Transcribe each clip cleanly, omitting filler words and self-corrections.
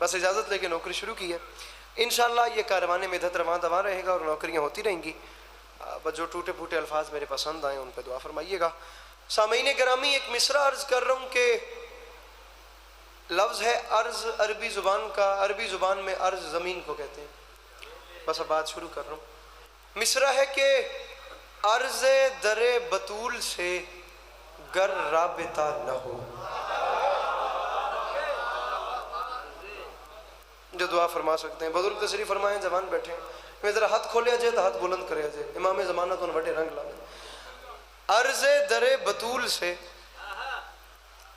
بس اجازت لے کے نوکری شروع کی ہے. انشاءاللہ یہ کاروان مدحت رواں دواں رہے گا اور نوکریاں ہوتی رہیں گی. بس جو ٹوٹے پھوٹے الفاظ میرے پسند آئیں ان پہ دعا فرمائیے گا. سامعین گرامی ایک مصرع عرض کر رہا ہوں کہ لفظ ہے ارض، عربی زبان کا، عربی زبان میں ارض زمین کو کہتے ہیں. بس اب بات شروع کر رہا ہوں. مصرع ہے کہ عرض در بطول سے گر رابطہ نہ ہو. جو دعا فرما سکتے ہیں بزرگ تشریف فرمائیں، زبان بیٹھے ہیں. میں ذرا ہاتھ کھولیا جائے تو ہاتھ بلند کریا جائے. امام زمانہ تو وڈے رنگ لا. عرض در بطول سے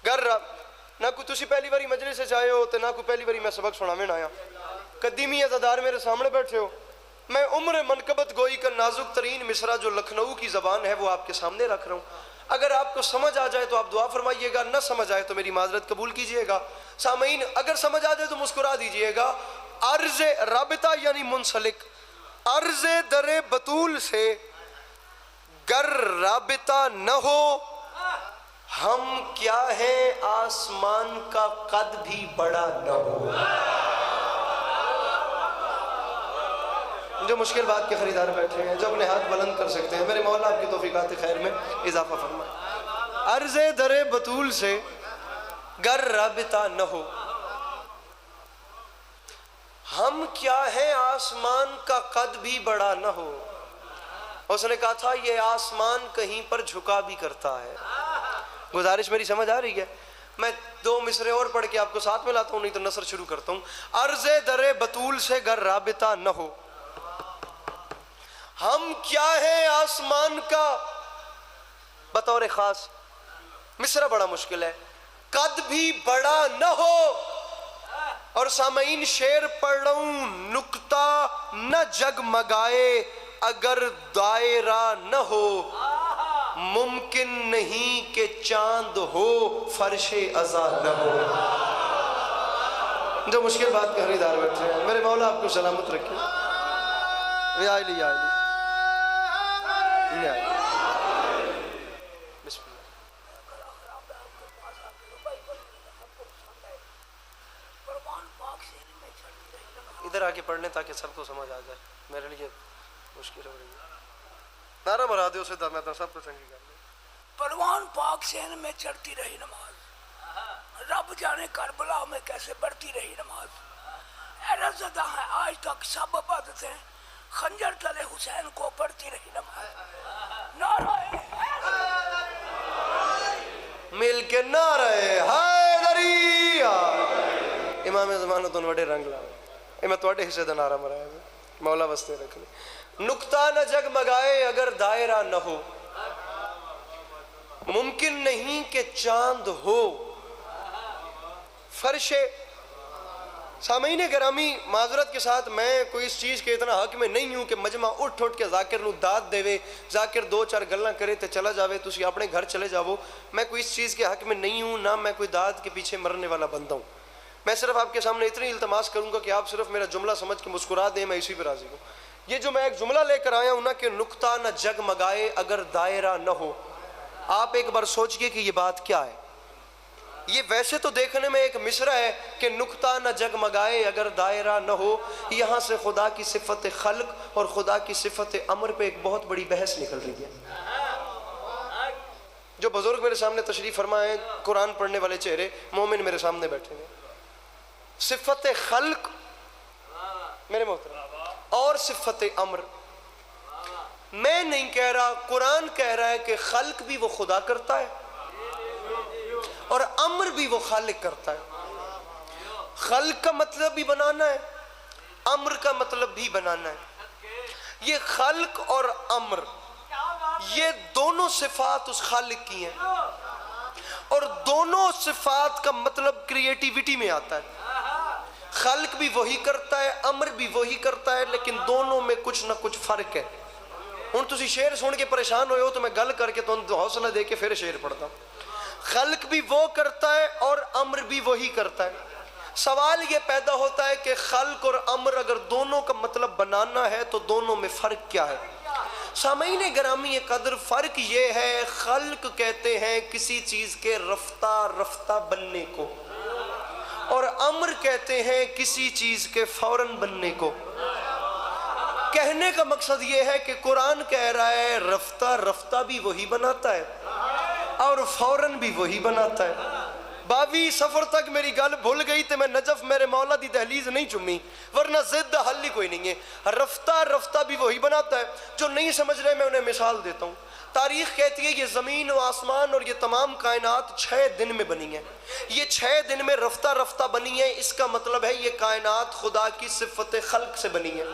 گر نہ کوئی تسی پہلی باری مجلس سے آئے ہو تو نہ کوئی پہلی باری میں سبق سناویں آیا. قدیمی عزادار میرے سامنے بیٹھے ہو. میں عمر منقبت گوئی کا نازک ترین مصرع جو لکھنؤ کی زبان ہے وہ آپ کے سامنے رکھ رہا ہوں. اگر آپ کو سمجھ آ جائے تو آپ دعا فرمائیے گا، نہ سمجھ آئے تو میری معذرت قبول کیجئے گا. سامعین اگر سمجھ آ جائے تو مسکرا دیجئے گا. عرض رابطہ یعنی منسلک، عرض در بطول سے گر رابطہ نہ ہو، ہم کیا ہیں آسمان کا قد بھی بڑا نہ ہو. جو مشکل بات کے خریدار بیٹھے ہیں، جو اپنے ہاتھ بلند کر سکتے ہیں، میرے مولا آپ کی توفیقات خیر میں اضافہ فرمائے. عرض در بطول سے گر رابطہ نہ ہو، ہم کیا ہیں آسمان کا قد بھی بڑا نہ ہو. اس نے کہا تھا یہ آسمان کہیں پر جھکا بھی کرتا ہے. گزارش میری سمجھ آ رہی ہے؟ میں دو مصرے اور پڑھ کے آپ کو ساتھ میں لاتا ہوں، نہیں تو نثر شروع کرتا ہوں. عرض در بطول سے گر رابطہ نہ ہو، ہم کیا ہیں آسمان کا بطور خاص. مصرع بڑا مشکل ہے. قد بھی بڑا نہ ہو. اور سامعین شعر پڑھ رہا ہوں، نقطہ نہ جگمگائے اگر دائرہ نہ ہو، ممکن نہیں کہ چاند ہو فرش ازا نہ ہو. جو مشکل بات کے خریدار بیٹھے ہیں، میرے مولا آپ کو سلامت رکھے. یا علی یا علی یا علی. بسم اللہ. ادھر آ کے پڑھ لیں تاکہ سب کو سمجھ آ جائے. میرے لیے مشکل ہو رہی ہے. نعرہ مرا دے اسے میں تو سب کو چنگی کر لیں. پروان پاک سین میں چڑھتی رہی نماز، رب جانے کربلا میں کیسے بڑھتی رہی نماز. حیرت زدہ ہے آج تک سب عبادتیں، خنجر تلے حسین کو پڑھتی رہی نماز. نعرہ مل کے نعرہ حیدری. امام زمانہ تو وڈے رنگ لا. میں توڑے حصے دا نعرہ مرایا ہے. مولا وستے رکھ لے. نقطہ نہ جگمگائے اگر دائرہ نہ ہو، ممکن نہیں کہ چاند ہو فرش. سامعین گرامی معذرت کے ساتھ میں کوئی اس چیز کے اتنا حق میں نہیں ہوں کہ مجمع اٹھ کے ذاکر نو داد دے وے، ذاکر دو چار گلاں کرے تے چلا جاوے تسی اپنے گھر چلے جاؤ. میں کوئی اس چیز کے حق میں نہیں ہوں، نہ میں کوئی داد کے پیچھے مرنے والا بندہ ہوں. میں صرف آپ کے سامنے اتنی التماس کروں گا کہ آپ صرف میرا جملہ سمجھ کے مسکرا دیں، میں اسی پہ راضی ہوں. یہ جو میں ایک جملہ لے کر آیا ہوں نا کہ نقطہ نہ جگمگائے اگر دائرہ نہ ہو، آپ ایک بار سوچئے کہ یہ بات کیا ہے. یہ ویسے تو دیکھنے میں ایک مصرع ہے کہ نقطہ نہ جگمگائے اگر دائرہ نہ ہو. یہاں سے خدا کی صفت خلق اور خدا کی صفت امر پہ ایک بہت بڑی بحث نکل رہی ہے. جو بزرگ میرے سامنے تشریف فرمائے، قرآن پڑھنے والے چہرے، مومن میرے سامنے بیٹھے ہیں. صفت خلق میرے محترم اور صفت امر. میں نہیں کہہ رہا، قرآن کہہ رہا ہے کہ خلق بھی وہ خدا کرتا ہے اور امر بھی وہ خالق کرتا ہے. خلق کا مطلب بھی بنانا ہے، امر کا مطلب بھی بنانا ہے. یہ خلق اور امر یہ دونوں صفات اس خالق کی ہیں، اور دونوں صفات کا مطلب کریٹیوٹی میں آتا ہے. خلق بھی وہی کرتا ہے، امر بھی وہی کرتا ہے، لیکن دونوں میں کچھ نہ کچھ فرق ہے. ہوں تسی شعر سن کے پریشان ہوئے ہو تو میں گل کر کے تو حوصلہ دے کے پھر شعر پڑھتا ہوں. خلق بھی وہ کرتا ہے اور امر بھی وہی کرتا ہے. سوال یہ پیدا ہوتا ہے کہ خلق اور امر اگر دونوں کا مطلب بنانا ہے تو دونوں میں فرق کیا ہے؟ سامعین گرامی قدر فرق یہ ہے، خلق کہتے ہیں کسی چیز کے رفتہ رفتہ بننے کو، اور امر کہتے ہیں کسی چیز کے فوراً بننے کو۔ کہنے کا مقصد یہ ہے کہ قرآن کہہ رہا ہے رفتہ رفتہ بھی وہی بناتا ہے اور فوراً بھی وہی بناتا ہے۔ 22 سفر تک میری گل بھول گئی تے میں نجف میرے مولا دی دہلیز نہیں چمی، ورنہ ضد حل ہی کوئی نہیں ہے۔ رفتہ رفتہ بھی وہی بناتا ہے۔ جو نہیں سمجھ رہے میں انہیں مثال دیتا ہوں۔ تاریخ کہتی ہے یہ زمین و آسمان اور یہ تمام کائنات 6 دن میں بنی ہے۔ یہ 6 دن میں رفتہ رفتہ بنی ہے، اس کا مطلب ہے یہ کائنات خدا کی صفت خلق سے بنی ہے۔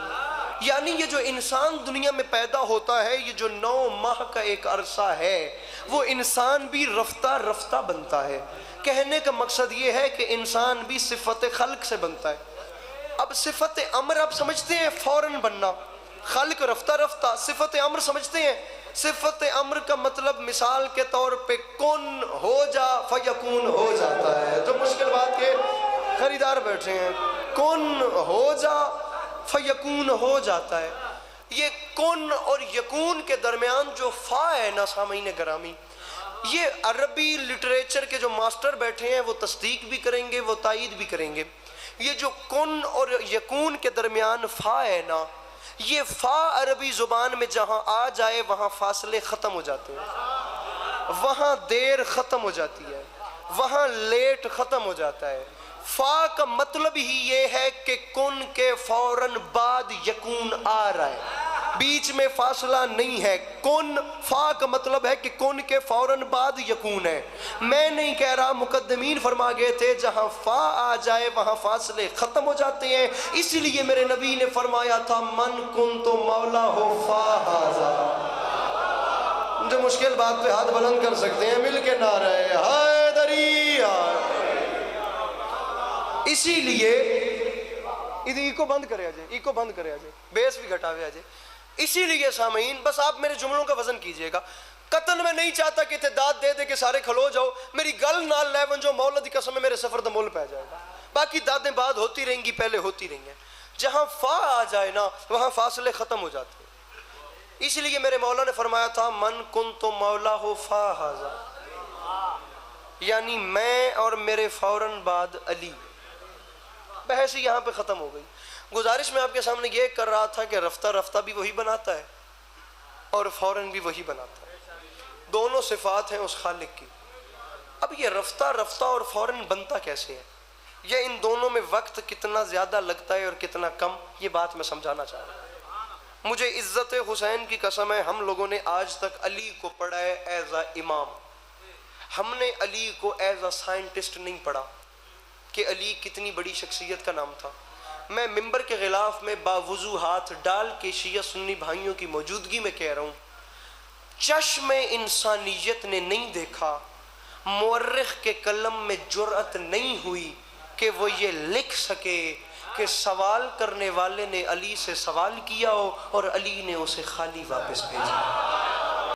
یعنی یہ جو انسان دنیا میں پیدا ہوتا ہے، یہ جو 9 ماہ کا ایک عرصہ ہے، وہ انسان بھی رفتہ رفتہ بنتا ہے۔ کہنے کا مقصد یہ ہے کہ انسان بھی صفت خلق سے بنتا ہے۔ اب صفت امر آپ سمجھتے ہیں فوراً بننا، خلق رفتہ رفتہ۔ صفت امر سمجھتے ہیں؟ صفت امر کا مطلب مثال کے طور پہ کن ہو جا فیکون ہو جاتا ہے۔ جو مشکل بات کے خریدار بیٹھے ہیں، کن ہو جا فیکون ہو جاتا ہے۔ یہ کن اور یکون کے درمیان جو فا ہے نا سامعین گرامی، یہ عربی لٹریچر کے جو ماسٹر بیٹھے ہیں وہ تصدیق بھی کریں گے، وہ تائید بھی کریں گے۔ یہ جو کن اور یکون کے درمیان فا ہے نا، یہ فا عربی زبان میں جہاں آ جائے وہاں فاصلے ختم ہو جاتے ہیں، وہاں دیر ختم ہو جاتی ہے، وہاں لیٹ ختم ہو جاتا ہے۔ فا کا مطلب ہی یہ ہے کہ کن کے فوراً بعد یکون آ رہا ہے، بیچ میں فاصلہ نہیں ہے۔ کن فا کا مطلب ہے کہ کن کے فوراً بعد یکون ہے۔ میں نہیں کہہ رہا، مقدمین فرما گئے تھے جہاں فا آ جائے وہاں فاصلے ختم ہو جاتے ہیں۔ اسی لیے میرے نبی نے فرمایا تھا من کن تو مولا ہو فا ہذا۔ جو مشکل بات پہ ہاتھ بلند کر سکتے ہیں مل کے نعرہ حیدری۔ اسی لیے ایکو بند کرے آجے، ایکو بند کرے آجے، بیس بھی گھٹاوے آجے۔ اسی لیے سامعین بس آپ میرے جملوں کا وزن کیجئے گا۔ قتل میں نہیں چاہتا کہ تعداد دے دے کے سارے کھلو جاؤ، میری گل نال لے ون جو مولا دی قسم میں میرے سفر دا مول پہ جائے گا۔ باقی دادیں بعد ہوتی رہیں گی، پہلے ہوتی رہیں گے۔ جہاں فا آ جائے نا وہاں فاصلے ختم ہو جاتے ہیں۔ اس لیے میرے مولا نے فرمایا تھا من کن تو مولا ہو فا ہذا، یعنی میں اور میرے فوراً بعد علی۔ بحث یہاں پہ ختم ہو گئی۔ گزارش میں آپ کے سامنے یہ کر رہا تھا کہ رفتہ رفتہ بھی وہی بناتا ہے اور فوراً بھی وہی بناتا ہے۔ دونوں صفات ہیں اس خالق کی۔ اب یہ رفتہ رفتہ اور فوراً بنتا کیسے ہے، یہ ان دونوں میں وقت کتنا زیادہ لگتا ہے اور کتنا کم، یہ بات میں سمجھانا چاہ رہا ہوں۔ مجھے عزت حسین کی قسم ہے ہم لوگوں نے آج تک علی کو پڑھا ہے ایز اے امام، ہم نے علی کو ایز اے سائنٹسٹ نہیں پڑھا کہ علی کتنی بڑی شخصیت کا نام تھا۔ میں ممبر کے غلاف میں باوضو ہاتھ ڈال کے شیعہ سنی بھائیوں کی موجودگی میں کہہ رہا ہوں، چشم انسانیت نے نہیں دیکھا، مورخ کے قلم میں جرأت نہیں ہوئی کہ وہ یہ لکھ سکے کہ سوال کرنے والے نے علی سے سوال کیا ہو اور علی نے اسے خالی واپس بھیجا۔